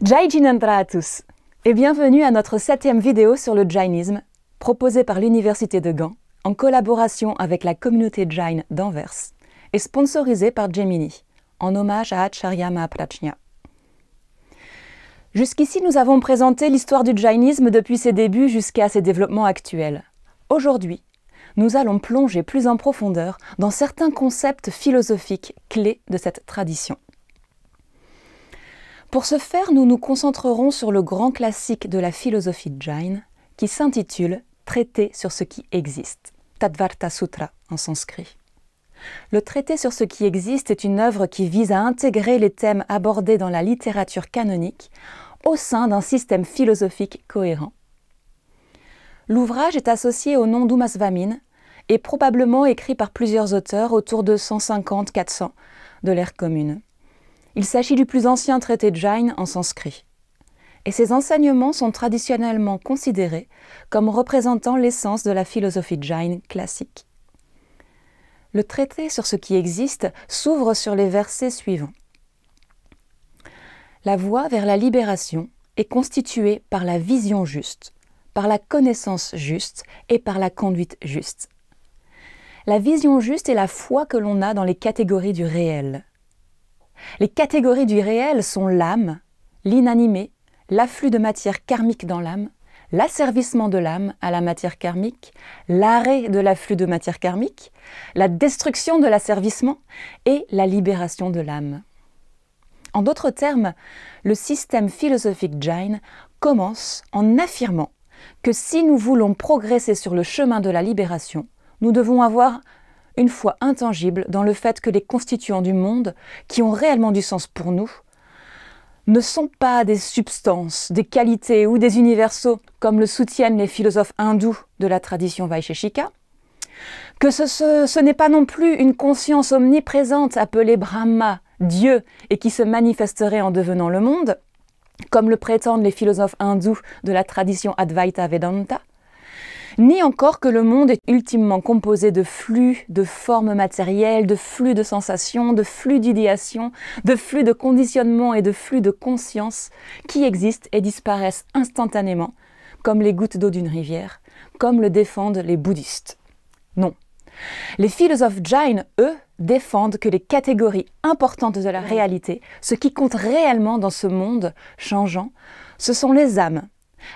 Jai Jinendra à tous et bienvenue à notre 7e vidéo sur le Jainisme proposée par l'Université de Gand en collaboration avec la communauté Jain d'Anvers et sponsorisée par Gemini en hommage à Acharya Mahaprajna. Jusqu'ici, nous avons présenté l'histoire du Jainisme depuis ses débuts jusqu'à ses développements actuels. Aujourd'hui, nous allons plonger plus en profondeur dans certains concepts philosophiques clés de cette tradition. Pour ce faire, nous nous concentrerons sur le grand classique de la philosophie Jain qui s'intitule « Traité sur ce qui existe » Tattvarta Sutra en sanskrit. Le Traité sur ce qui existe est une œuvre qui vise à intégrer les thèmes abordés dans la littérature canonique au sein d'un système philosophique cohérent. L'ouvrage est associé au nom d'Umasvamin et probablement écrit par plusieurs auteurs autour de 150-400 de l'ère commune. Il s'agit du plus ancien traité Jain en sanskrit. Et ses enseignements sont traditionnellement considérés comme représentant l'essence de la philosophie Jain classique. Le traité sur ce qui existe s'ouvre sur les versets suivants. La voie vers la libération est constituée par la vision juste, par la connaissance juste et par la conduite juste. La vision juste est la foi que l'on a dans les catégories du réel. Les catégories du réel sont l'âme, l'inanimé, l'afflux de matière karmique dans l'âme, l'asservissement de l'âme à la matière karmique, l'arrêt de l'afflux de matière karmique, la destruction de l'asservissement et la libération de l'âme. En d'autres termes, le système philosophique Jain commence en affirmant que si nous voulons progresser sur le chemin de la libération, nous devons avoir une foi intangible dans le fait que les constituants du monde, qui ont réellement du sens pour nous, ne sont pas des substances, des qualités ou des universaux, comme le soutiennent les philosophes hindous de la tradition Vaisheshika, que ce n'est pas non plus une conscience omniprésente appelée Brahma, Dieu, et qui se manifesterait en devenant le monde, comme le prétendent les philosophes hindous de la tradition Advaita Vedanta, ni encore que le monde est ultimement composé de flux, de formes matérielles, de flux de sensations, de flux d'idéation, de flux de conditionnement et de flux de conscience qui existent et disparaissent instantanément, comme les gouttes d'eau d'une rivière, comme le défendent les bouddhistes. Non. Les philosophes Jain, eux, défendent que les catégories importantes de la réalité, ce qui compte réellement dans ce monde changeant, ce sont les âmes,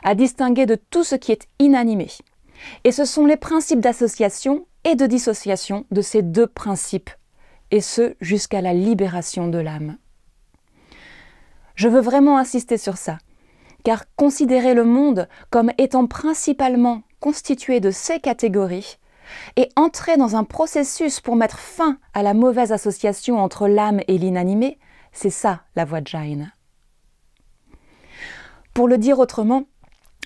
à distinguer de tout ce qui est inanimé. Et ce sont les principes d'association et de dissociation de ces deux principes, et ce jusqu'à la libération de l'âme. Je veux vraiment insister sur ça, car considérer le monde comme étant principalement constitué de ces catégories et entrer dans un processus pour mettre fin à la mauvaise association entre l'âme et l'inanimé, c'est ça la voie Jain. Pour le dire autrement,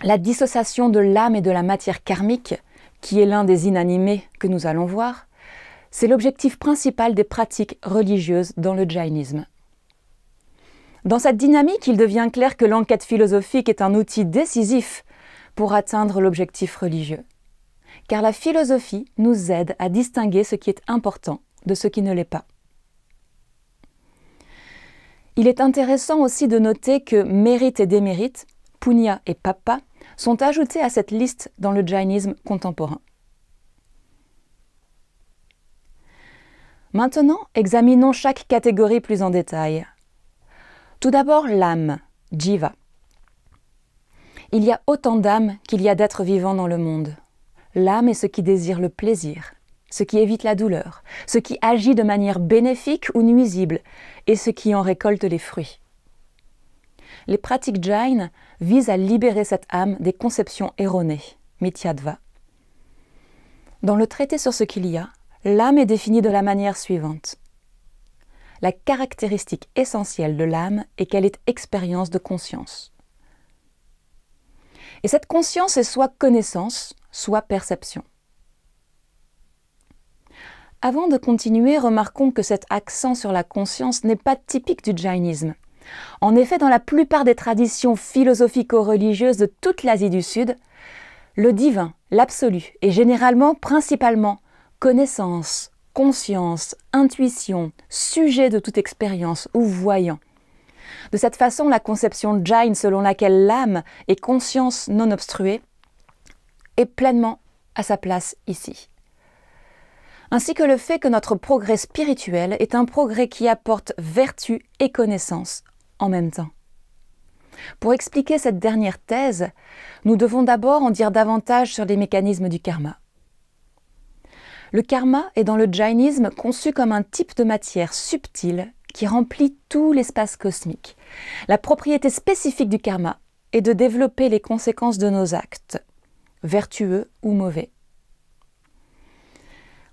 la dissociation de l'âme et de la matière karmique, qui est l'un des inanimés que nous allons voir, c'est l'objectif principal des pratiques religieuses dans le jainisme. Dans cette dynamique, il devient clair que l'enquête philosophique est un outil décisif pour atteindre l'objectif religieux. Car la philosophie nous aide à distinguer ce qui est important de ce qui ne l'est pas. Il est intéressant aussi de noter que mérite et démérite, punya et papa, sont ajoutés à cette liste dans le jainisme contemporain. Maintenant, examinons chaque catégorie plus en détail. Tout d'abord, l'âme, jiva. Il y a autant d'âmes qu'il y a d'êtres vivants dans le monde. L'âme est ce qui désire le plaisir, ce qui évite la douleur, ce qui agit de manière bénéfique ou nuisible, et ce qui en récolte les fruits. Les pratiques Jain visent à libérer cette âme des conceptions erronées, Mithyadva. Dans le traité sur ce qu'il y a, l'âme est définie de la manière suivante. La caractéristique essentielle de l'âme est qu'elle est expérience de conscience. Et cette conscience est soit connaissance, soit perception. Avant de continuer, remarquons que cet accent sur la conscience n'est pas typique du jainisme. En effet, dans la plupart des traditions philosophico-religieuses de toute l'Asie du Sud, le divin, l'absolu, est généralement, principalement, connaissance, conscience, intuition, sujet de toute expérience ou voyant. De cette façon, la conception Jain selon laquelle l'âme est conscience non obstruée est pleinement à sa place ici. Ainsi que le fait que notre progrès spirituel est un progrès qui apporte vertu et connaissance en même temps. Pour expliquer cette dernière thèse, nous devons d'abord en dire davantage sur les mécanismes du karma. Le karma est dans le jainisme conçu comme un type de matière subtile qui remplit tout l'espace cosmique. La propriété spécifique du karma est de développer les conséquences de nos actes, vertueux ou mauvais.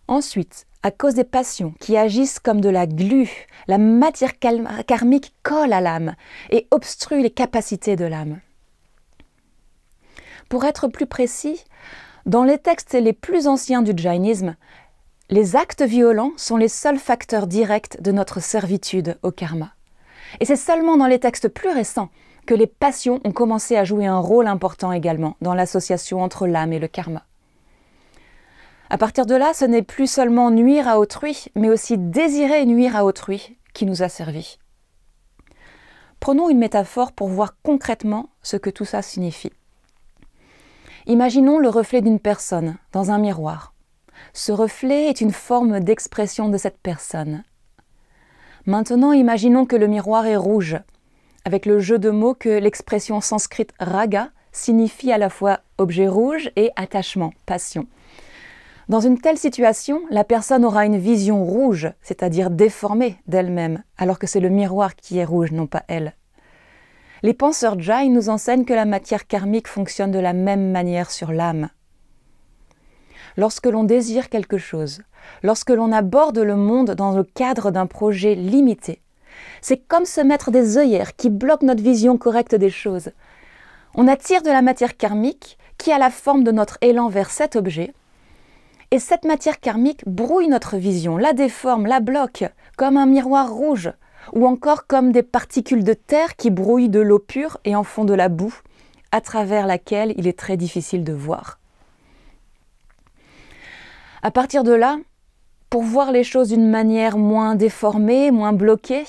Ensuite, à cause des passions qui agissent comme de la glu, la matière karmique colle à l'âme et obstrue les capacités de l'âme. Pour être plus précis, dans les textes les plus anciens du jainisme, les actes violents sont les seuls facteurs directs de notre servitude au karma. Et c'est seulement dans les textes plus récents que les passions ont commencé à jouer un rôle important également dans l'association entre l'âme et le karma. À partir de là, ce n'est plus seulement nuire à autrui, mais aussi désirer nuire à autrui qui nous a servi. Prenons une métaphore pour voir concrètement ce que tout ça signifie. Imaginons le reflet d'une personne dans un miroir. Ce reflet est une forme d'expression de cette personne. Maintenant, imaginons que le miroir est rouge, avec le jeu de mots que l'expression sanscrite raga signifie à la fois objet rouge et attachement, passion. Dans une telle situation, la personne aura une vision rouge, c'est-à-dire déformée d'elle-même, alors que c'est le miroir qui est rouge, non pas elle. Les penseurs Jain nous enseignent que la matière karmique fonctionne de la même manière sur l'âme. Lorsque l'on désire quelque chose, lorsque l'on aborde le monde dans le cadre d'un projet limité, c'est comme se mettre des œillères qui bloquent notre vision correcte des choses. On attire de la matière karmique qui a la forme de notre élan vers cet objet, et cette matière karmique brouille notre vision, la déforme, la bloque, comme un miroir rouge, ou encore comme des particules de terre qui brouillent de l'eau pure et en font de la boue, à travers laquelle il est très difficile de voir. À partir de là, pour voir les choses d'une manière moins déformée, moins bloquée,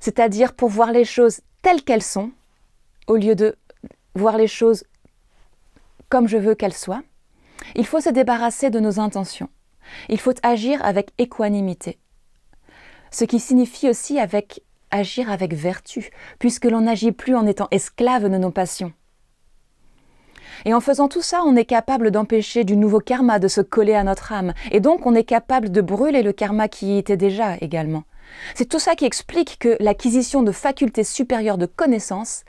c'est-à-dire pour voir les choses telles qu'elles sont, au lieu de voir les choses comme je veux qu'elles soient, il faut se débarrasser de nos intentions. Il faut agir avec équanimité. Ce qui signifie aussi agir avec vertu, puisque l'on n'agit plus en étant esclave de nos passions. Et en faisant tout ça, on est capable d'empêcher du nouveau karma de se coller à notre âme. Et donc, on est capable de brûler le karma qui y était déjà également. C'est tout ça qui explique que l'acquisition de facultés supérieures de connaissance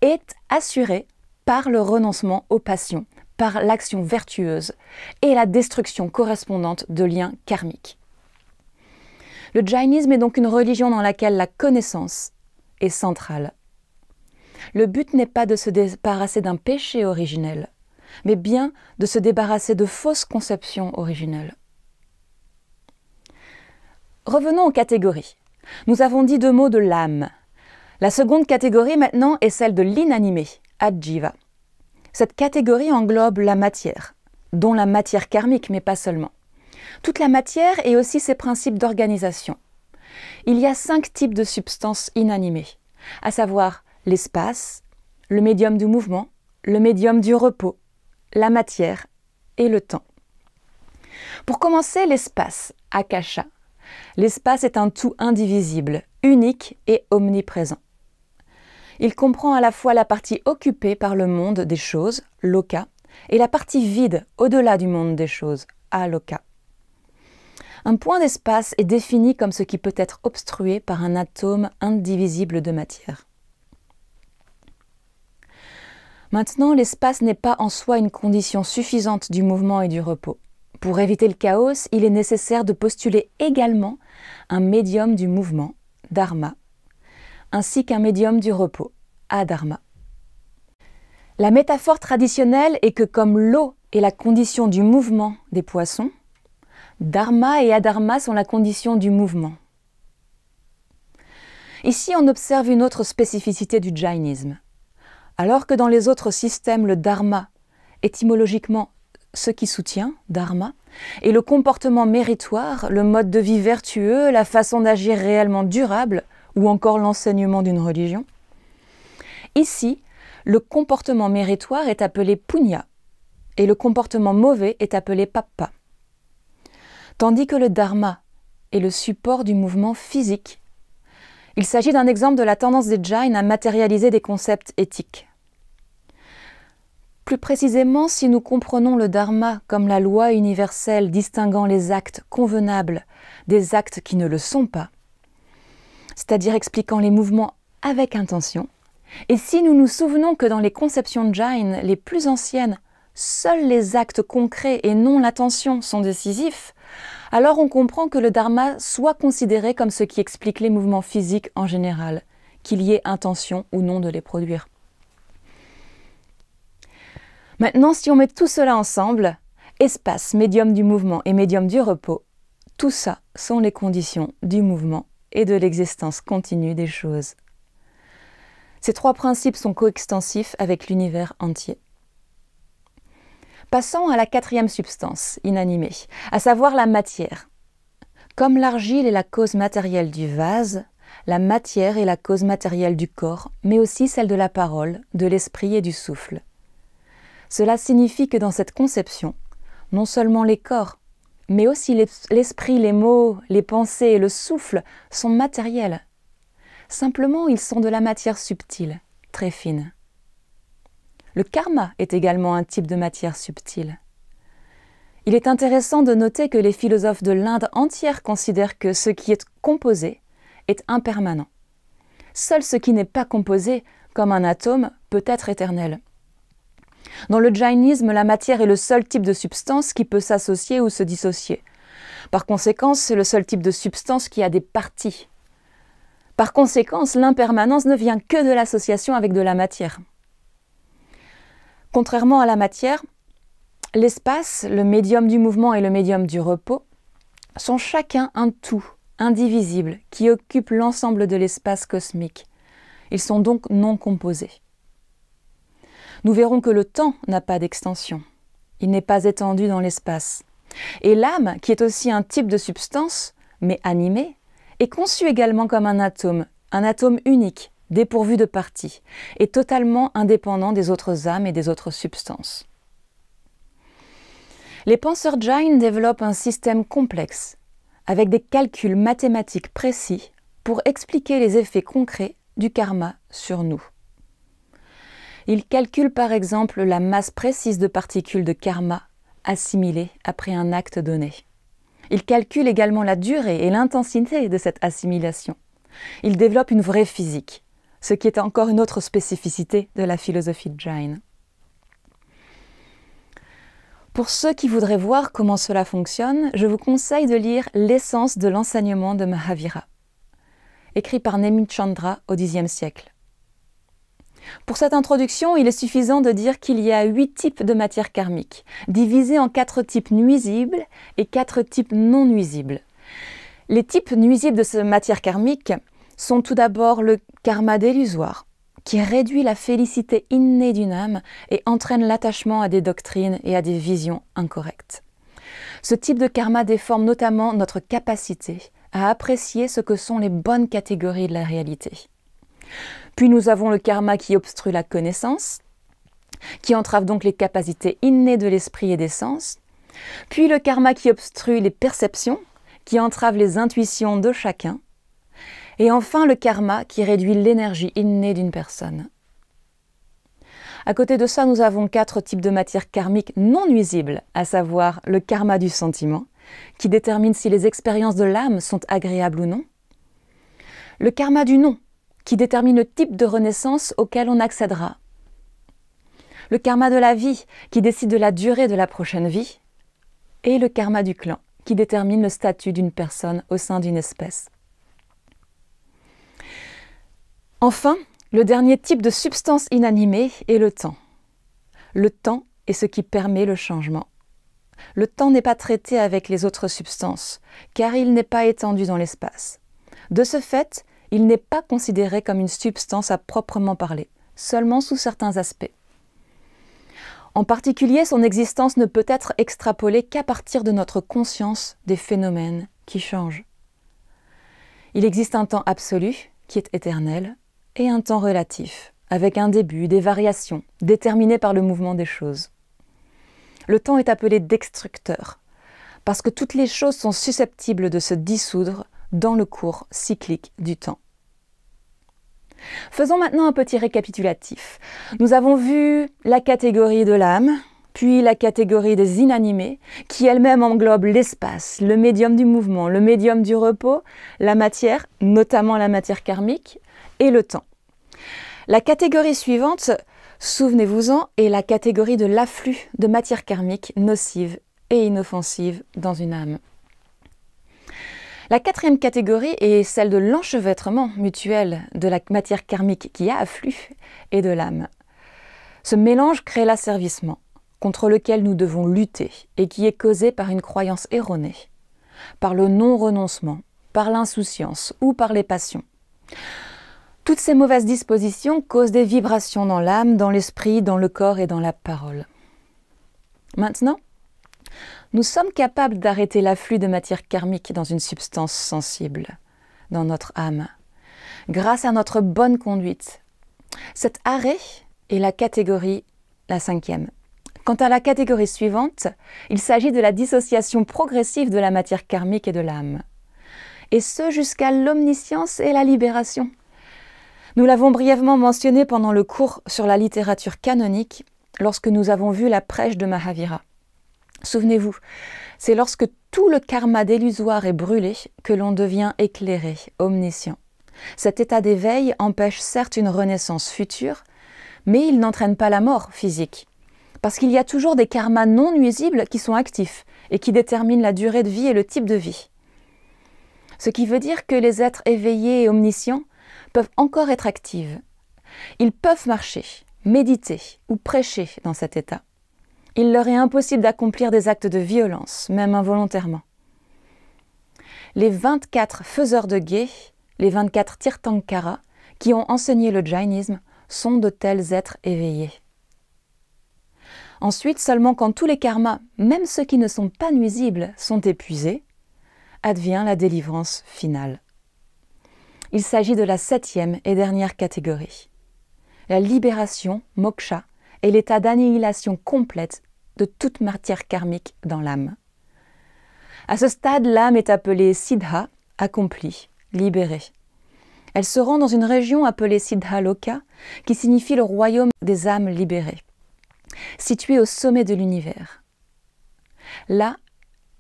est assurée par le renoncement aux passions, par l'action vertueuse et la destruction correspondante de liens karmiques. Le jainisme est donc une religion dans laquelle la connaissance est centrale. Le but n'est pas de se débarrasser d'un péché originel, mais bien de se débarrasser de fausses conceptions originelles. Revenons aux catégories. Nous avons dit 2 mots de l'âme. La seconde catégorie maintenant est celle de l'inanimé, ajiva. Cette catégorie englobe la matière, dont la matière karmique, mais pas seulement. Toute la matière et aussi ses principes d'organisation. Il y a 5 types de substances inanimées, à savoir l'espace, le médium du mouvement, le médium du repos, la matière et le temps. Pour commencer, l'espace, akasha. L'espace est un tout indivisible, unique et omniprésent. Il comprend à la fois la partie occupée par le monde des choses, loka, et la partie vide au-delà du monde des choses, aloka. Un point d'espace est défini comme ce qui peut être obstrué par un atome indivisible de matière. Maintenant, l'espace n'est pas en soi une condition suffisante du mouvement et du repos. Pour éviter le chaos, il est nécessaire de postuler également un médium du mouvement, dharma, ainsi qu'un médium du repos, adharma. La métaphore traditionnelle est que comme l'eau est la condition du mouvement des poissons, dharma et adharma sont la condition du mouvement. Ici, on observe une autre spécificité du jainisme. Alors que dans les autres systèmes, le dharma, étymologiquement ce qui soutient, dharma, et le comportement méritoire, le mode de vie vertueux, la façon d'agir réellement durable, ou encore l'enseignement d'une religion. Ici, le comportement méritoire est appelé punya et le comportement mauvais est appelé papa. Tandis que le dharma est le support du mouvement physique. Il s'agit d'un exemple de la tendance des Jains à matérialiser des concepts éthiques. Plus précisément, si nous comprenons le dharma comme la loi universelle distinguant les actes convenables des actes qui ne le sont pas, c'est-à-dire expliquant les mouvements avec intention, et si nous nous souvenons que dans les conceptions Jain les plus anciennes, seuls les actes concrets et non l'attention sont décisifs, alors on comprend que le dharma soit considéré comme ce qui explique les mouvements physiques en général, qu'il y ait intention ou non de les produire. Maintenant, si on met tout cela ensemble, espace, médium du mouvement et médium du repos, tout ça sont les conditions du mouvement et de l'existence continue des choses. Ces trois principes sont coextensifs avec l'univers entier. Passons à la quatrième substance inanimée, à savoir la matière. Comme l'argile est la cause matérielle du vase, la matière est la cause matérielle du corps, mais aussi celle de la parole, de l'esprit et du souffle. Cela signifie que dans cette conception, non seulement les corps, mais aussi l'esprit, les mots, les pensées et le souffle sont matériels. Simplement, ils sont de la matière subtile, très fine. Le karma est également un type de matière subtile. Il est intéressant de noter que les philosophes de l'Inde entière considèrent que ce qui est composé est impermanent. Seul ce qui n'est pas composé, comme un atome, peut être éternel. Dans le jainisme, la matière est le seul type de substance qui peut s'associer ou se dissocier. Par conséquent, c'est le seul type de substance qui a des parties. Par conséquent, l'impermanence ne vient que de l'association avec de la matière. Contrairement à la matière, l'espace, le médium du mouvement et le médium du repos sont chacun un tout, indivisible, qui occupe l'ensemble de l'espace cosmique. Ils sont donc non composés. Nous verrons que le temps n'a pas d'extension. Il n'est pas étendu dans l'espace. Et l'âme, qui est aussi un type de substance, mais animée, est conçue également comme un atome unique, dépourvu de parties, et totalement indépendant des autres âmes et des autres substances. Les penseurs Jain développent un système complexe, avec des calculs mathématiques précis pour expliquer les effets concrets du karma sur nous. Ils calculent par exemple la masse précise de particules de karma assimilées après un acte donné. Ils calculent également la durée et l'intensité de cette assimilation. Ils développent une vraie physique, ce qui est encore une autre spécificité de la philosophie Jain. Pour ceux qui voudraient voir comment cela fonctionne, je vous conseille de lire L'essence de l'enseignement de Mahavira, écrit par Nemi Chandra au Xe siècle. Pour cette introduction, il est suffisant de dire qu'il y a 8 types de matière karmique, divisés en 4 types nuisibles et 4 types non nuisibles. Les types nuisibles de cette matière karmique sont tout d'abord le karma délusoire, qui réduit la félicité innée d'une âme et entraîne l'attachement à des doctrines et à des visions incorrectes. Ce type de karma déforme notamment notre capacité à apprécier ce que sont les bonnes catégories de la réalité. Puis nous avons le karma qui obstrue la connaissance, qui entrave donc les capacités innées de l'esprit et des sens. Puis le karma qui obstrue les perceptions, qui entrave les intuitions de chacun. Et enfin le karma qui réduit l'énergie innée d'une personne. À côté de ça, nous avons 4 types de matière karmique non nuisibles, à savoir le karma du sentiment, qui détermine si les expériences de l'âme sont agréables ou non. Le karma du non, qui détermine le type de renaissance auquel on accédera. Le karma de la vie, qui décide de la durée de la prochaine vie. Et le karma du clan, qui détermine le statut d'une personne au sein d'une espèce. Enfin, le dernier type de substance inanimée est le temps. Le temps est ce qui permet le changement. Le temps n'est pas traité avec les autres substances, car il n'est pas étendu dans l'espace. De ce fait, il n'est pas considéré comme une substance à proprement parler, seulement sous certains aspects. En particulier, son existence ne peut être extrapolée qu'à partir de notre conscience des phénomènes qui changent. Il existe un temps absolu, qui est éternel, et un temps relatif, avec un début, des variations, déterminées par le mouvement des choses. Le temps est appelé destructeur, parce que toutes les choses sont susceptibles de se dissoudre dans le cours cyclique du temps. Faisons maintenant un petit récapitulatif. Nous avons vu la catégorie de l'âme, puis la catégorie des inanimés, qui elle-même englobe l'espace, le médium du mouvement, le médium du repos, la matière, notamment la matière karmique, et le temps. La catégorie suivante, souvenez-vous-en, est la catégorie de l'afflux de matière karmique nocive et inoffensive dans une âme. La quatrième catégorie est celle de l'enchevêtrement mutuel de la matière karmique qui a afflux et de l'âme. Ce mélange crée l'asservissement, contre lequel nous devons lutter et qui est causé par une croyance erronée, par le non-renoncement, par l'insouciance ou par les passions. Toutes ces mauvaises dispositions causent des vibrations dans l'âme, dans l'esprit, dans le corps et dans la parole. Maintenant, nous sommes capables d'arrêter l'afflux de matière karmique dans une substance sensible, dans notre âme, grâce à notre bonne conduite. Cet arrêt est la catégorie, la cinquième. Quant à la catégorie suivante, il s'agit de la dissociation progressive de la matière karmique et de l'âme. Et ce jusqu'à l'omniscience et la libération. Nous l'avons brièvement mentionné pendant le cours sur la littérature canonique, lorsque nous avons vu la prêche de Mahavira. Souvenez-vous, c'est lorsque tout le karma délusoire est brûlé que l'on devient éclairé, omniscient. Cet état d'éveil empêche certes une renaissance future, mais il n'entraîne pas la mort physique, parce qu'il y a toujours des karmas non nuisibles qui sont actifs et qui déterminent la durée de vie et le type de vie. Ce qui veut dire que les êtres éveillés et omniscients peuvent encore être actifs. Ils peuvent marcher, méditer ou prêcher dans cet état. Il leur est impossible d'accomplir des actes de violence, même involontairement. Les 24 faiseurs de guet, les 24 Tirthankara, qui ont enseigné le jainisme, sont de tels êtres éveillés. Ensuite, seulement quand tous les karmas, même ceux qui ne sont pas nuisibles, sont épuisés, advient la délivrance finale. Il s'agit de la septième et dernière catégorie. La libération, moksha, est l'état d'annihilation complète de toute matière karmique dans l'âme. À ce stade, l'âme est appelée siddha, accomplie, libérée. Elle se rend dans une région appelée Siddhaloka, qui signifie le royaume des âmes libérées, situé au sommet de l'univers. Là,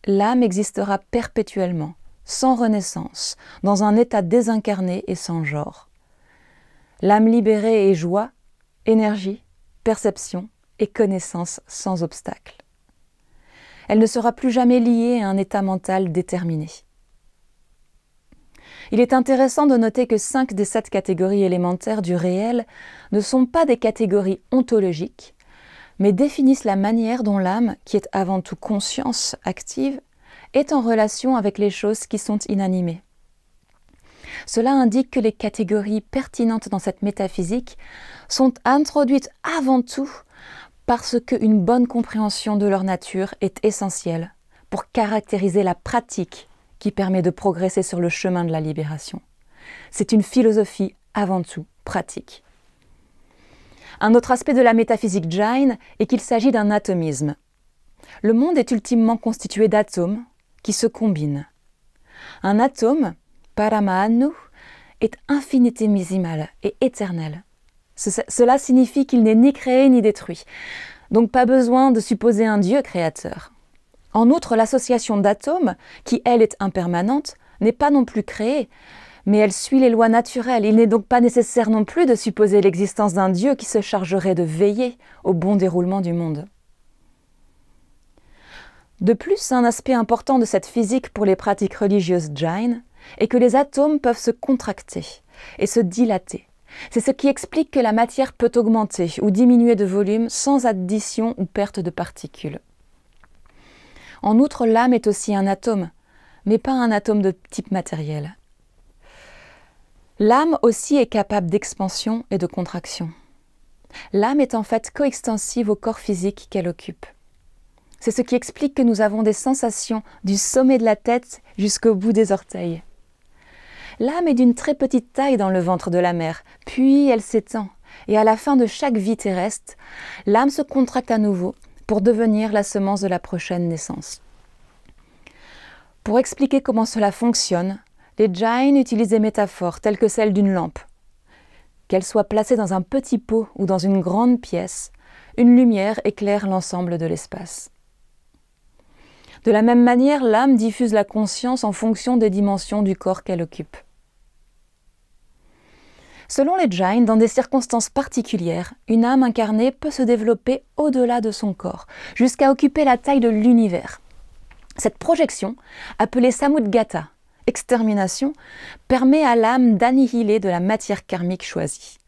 l'âme existera perpétuellement, sans renaissance, dans un état désincarné et sans genre. L'âme libérée est joie, énergie, perception et connaissance sans obstacle. Elle ne sera plus jamais liée à un état mental déterminé. Il est intéressant de noter que 5 des 7 catégories élémentaires du réel ne sont pas des catégories ontologiques, mais définissent la manière dont l'âme, qui est avant tout conscience active, est en relation avec les choses qui sont inanimées. Cela indique que les catégories pertinentes dans cette métaphysique sont introduites avant tout parce qu'une bonne compréhension de leur nature est essentielle pour caractériser la pratique qui permet de progresser sur le chemin de la libération. C'est une philosophie avant tout pratique. Un autre aspect de la métaphysique jain est qu'il s'agit d'un atomisme. Le monde est ultimement constitué d'atomes qui se combinent. Un atome, Paramānu, est infinitésimal et éternel. Cela signifie qu'il n'est ni créé ni détruit, donc pas besoin de supposer un Dieu créateur. En outre, l'association d'atomes, qui elle est impermanente, n'est pas non plus créée, mais elle suit les lois naturelles. Il n'est donc pas nécessaire non plus de supposer l'existence d'un Dieu qui se chargerait de veiller au bon déroulement du monde. De plus, un aspect important de cette physique pour les pratiques religieuses jain est que les atomes peuvent se contracter et se dilater. C'est ce qui explique que la matière peut augmenter ou diminuer de volume sans addition ou perte de particules. En outre, l'âme est aussi un atome, mais pas un atome de type matériel. L'âme aussi est capable d'expansion et de contraction. L'âme est en fait coextensive au corps physique qu'elle occupe. C'est ce qui explique que nous avons des sensations du sommet de la tête jusqu'au bout des orteils. L'âme est d'une très petite taille dans le ventre de la mère, puis elle s'étend, et à la fin de chaque vie terrestre, l'âme se contracte à nouveau pour devenir la semence de la prochaine naissance. Pour expliquer comment cela fonctionne, les Jains utilisent des métaphores telles que celle d'une lampe. Qu'elle soit placée dans un petit pot ou dans une grande pièce, une lumière éclaire l'ensemble de l'espace. De la même manière, l'âme diffuse la conscience en fonction des dimensions du corps qu'elle occupe. Selon les Jains, dans des circonstances particulières, une âme incarnée peut se développer au-delà de son corps, jusqu'à occuper la taille de l'univers. Cette projection, appelée Samudgata, extermination, permet à l'âme d'annihiler de la matière karmique choisie.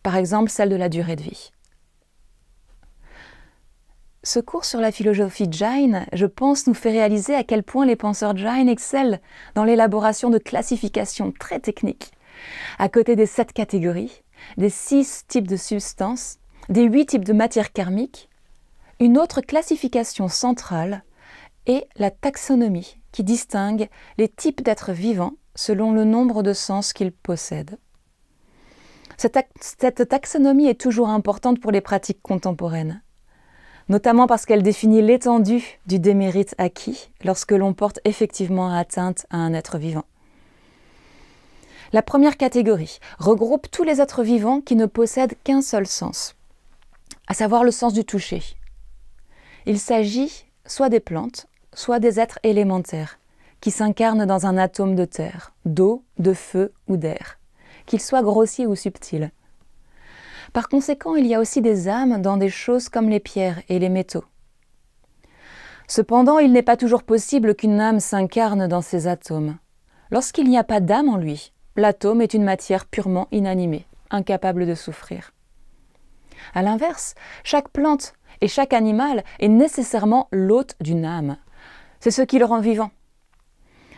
Par exemple, celle de la durée de vie. Ce cours sur la philosophie Jain, je pense, nous fait réaliser à quel point les penseurs Jain excellent dans l'élaboration de classifications très techniques. À côté des 7 catégories, des 6 types de substances, des 8 types de matière karmique, une autre classification centrale est la taxonomie, qui distingue les types d'êtres vivants selon le nombre de sens qu'ils possèdent. Cette taxonomie est toujours importante pour les pratiques contemporaines, notamment parce qu'elle définit l'étendue du démérite acquis lorsque l'on porte effectivement atteinte à un être vivant. La première catégorie regroupe tous les êtres vivants qui ne possèdent qu'un seul sens, à savoir le sens du toucher. Il s'agit soit des plantes, soit des êtres élémentaires, qui s'incarnent dans un atome de terre, d'eau, de feu ou d'air, qu'ils soient grossiers ou subtils. Par conséquent, il y a aussi des âmes dans des choses comme les pierres et les métaux. Cependant, il n'est pas toujours possible qu'une âme s'incarne dans ces atomes. Lorsqu'il n'y a pas d'âme en lui, l'atome est une matière purement inanimée, incapable de souffrir. À l'inverse, chaque plante et chaque animal est nécessairement l'hôte d'une âme. C'est ce qui le rend vivant.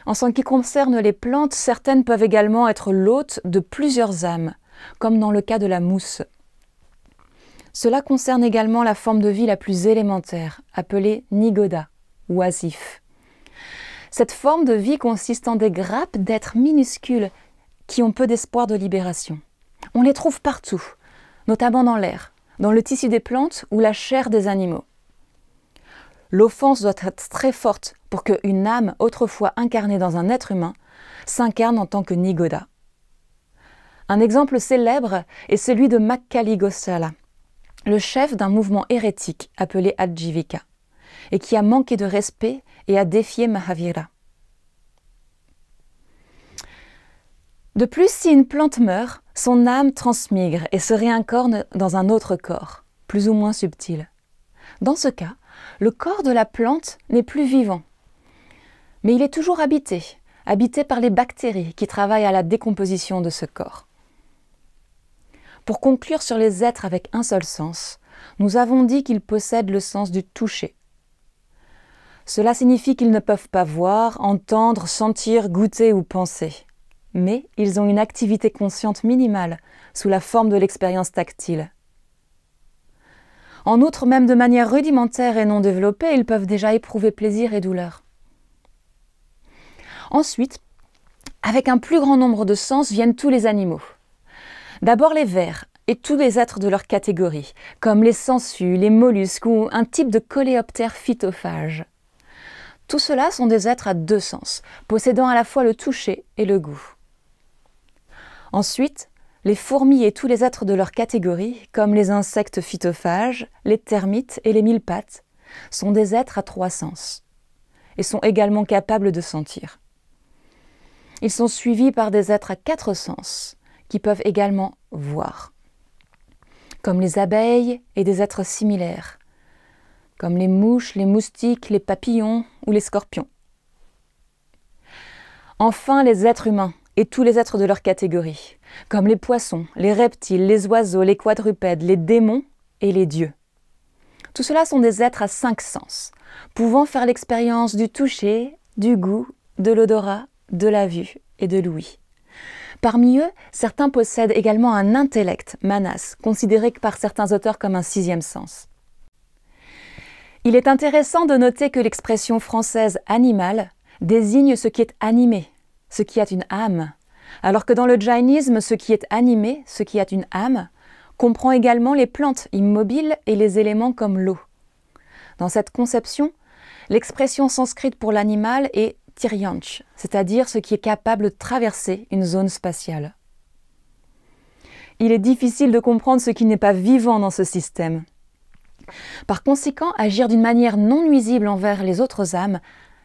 En ce qui concerne les plantes, certaines peuvent également être l'hôte de plusieurs âmes, comme dans le cas de la mousse. Cela concerne également la forme de vie la plus élémentaire, appelée nigoda, oisif. Cette forme de vie consiste en des grappes d'êtres minuscules qui ont peu d'espoir de libération. On les trouve partout, notamment dans l'air, dans le tissu des plantes ou la chair des animaux. L'offense doit être très forte pour qu'une âme autrefois incarnée dans un être humain s'incarne en tant que nigoda. Un exemple célèbre est celui de Makkhali Gosala, le chef d'un mouvement hérétique appelé Ajivika, et qui a manqué de respect et a défié Mahavira. De plus, si une plante meurt, son âme transmigre et se réincarne dans un autre corps, plus ou moins subtil. Dans ce cas, le corps de la plante n'est plus vivant, mais il est toujours habité par les bactéries qui travaillent à la décomposition de ce corps. Pour conclure sur les êtres avec un seul sens, nous avons dit qu'ils possèdent le sens du toucher. Cela signifie qu'ils ne peuvent pas voir, entendre, sentir, goûter ou penser. Mais ils ont une activité consciente minimale sous la forme de l'expérience tactile. En outre, même de manière rudimentaire et non développée, ils peuvent déjà éprouver plaisir et douleur. Ensuite, avec un plus grand nombre de sens viennent tous les animaux. D'abord les vers et tous les êtres de leur catégorie, comme les sangsues, les mollusques ou un type de coléoptère phytophage. Tout cela sont des êtres à 2 sens, possédant à la fois le toucher et le goût. Ensuite, les fourmis et tous les êtres de leur catégorie, comme les insectes phytophages, les termites et les mille-pattes, sont des êtres à 3 sens et sont également capables de sentir. Ils sont suivis par des êtres à 4 sens qui peuvent également voir, comme les abeilles et des êtres similaires, comme les mouches, les moustiques, les papillons ou les scorpions. Enfin, les êtres humains et tous les êtres de leur catégorie, comme les poissons, les reptiles, les oiseaux, les quadrupèdes, les démons et les dieux. Tout cela sont des êtres à 5 sens, pouvant faire l'expérience du toucher, du goût, de l'odorat, de la vue et de l'ouïe. Parmi eux, certains possèdent également un intellect, manas, considéré par certains auteurs comme un 6e sens. Il est intéressant de noter que l'expression française « animal » désigne ce qui est animé, ce qui a une âme, alors que dans le jainisme, ce qui est animé, ce qui a une âme, comprend également les plantes immobiles et les éléments comme l'eau. Dans cette conception, l'expression sanskrite pour l'animal est tiryanch, c'est-à-dire ce qui est capable de traverser une zone spatiale. Il est difficile de comprendre ce qui n'est pas vivant dans ce système. Par conséquent, agir d'une manière non nuisible envers les autres âmes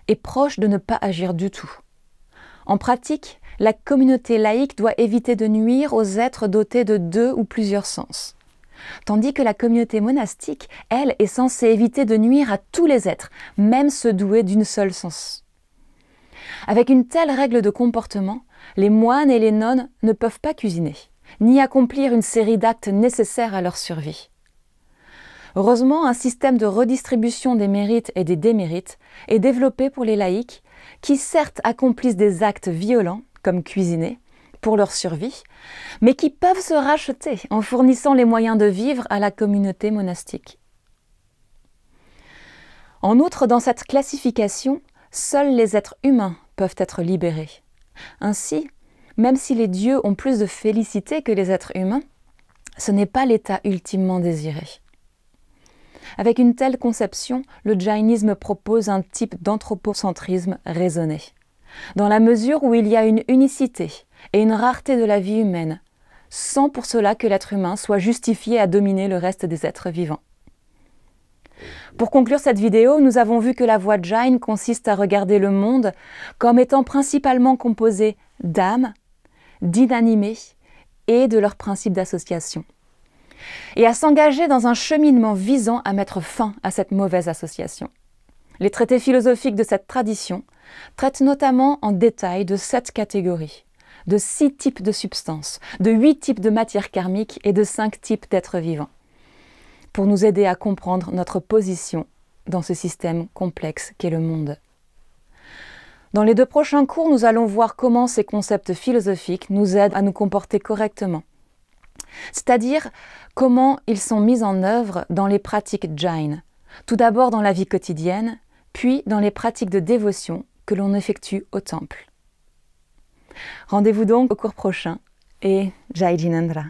est proche de ne pas agir du tout. En pratique, la communauté laïque doit éviter de nuire aux êtres dotés de 2 ou plusieurs sens. Tandis que la communauté monastique, elle, est censée éviter de nuire à tous les êtres, même ceux doués d'une seule sens. Avec une telle règle de comportement, les moines et les nonnes ne peuvent pas cuisiner, ni accomplir une série d'actes nécessaires à leur survie. Heureusement, un système de redistribution des mérites et des démérites est développé pour les laïcs, qui certes accomplissent des actes violents, comme cuisiner, pour leur survie, mais qui peuvent se racheter en fournissant les moyens de vivre à la communauté monastique. En outre, dans cette classification, seuls les êtres humains peuvent être libérés. Ainsi, même si les dieux ont plus de félicité que les êtres humains, ce n'est pas l'état ultimement désiré. Avec une telle conception, le jainisme propose un type d'anthropocentrisme raisonné, dans la mesure où il y a une unicité et une rareté de la vie humaine, sans pour cela que l'être humain soit justifié à dominer le reste des êtres vivants. Pour conclure cette vidéo, nous avons vu que la voie Jain consiste à regarder le monde comme étant principalement composé d'âmes, d'inanimés et de leurs principes d'association, et à s'engager dans un cheminement visant à mettre fin à cette mauvaise association. Les traités philosophiques de cette tradition traitent notamment en détail de 7 catégories, de 6 types de substances, de 8 types de matières karmiques et de 5 types d'êtres vivants, pour nous aider à comprendre notre position dans ce système complexe qu'est le monde. Dans les 2 prochains cours, nous allons voir comment ces concepts philosophiques nous aident à nous comporter correctement, c'est-à-dire comment ils sont mis en œuvre dans les pratiques Jain, tout d'abord dans la vie quotidienne, puis dans les pratiques de dévotion que l'on effectue au temple. Rendez-vous donc au cours prochain et Jai Jinendra.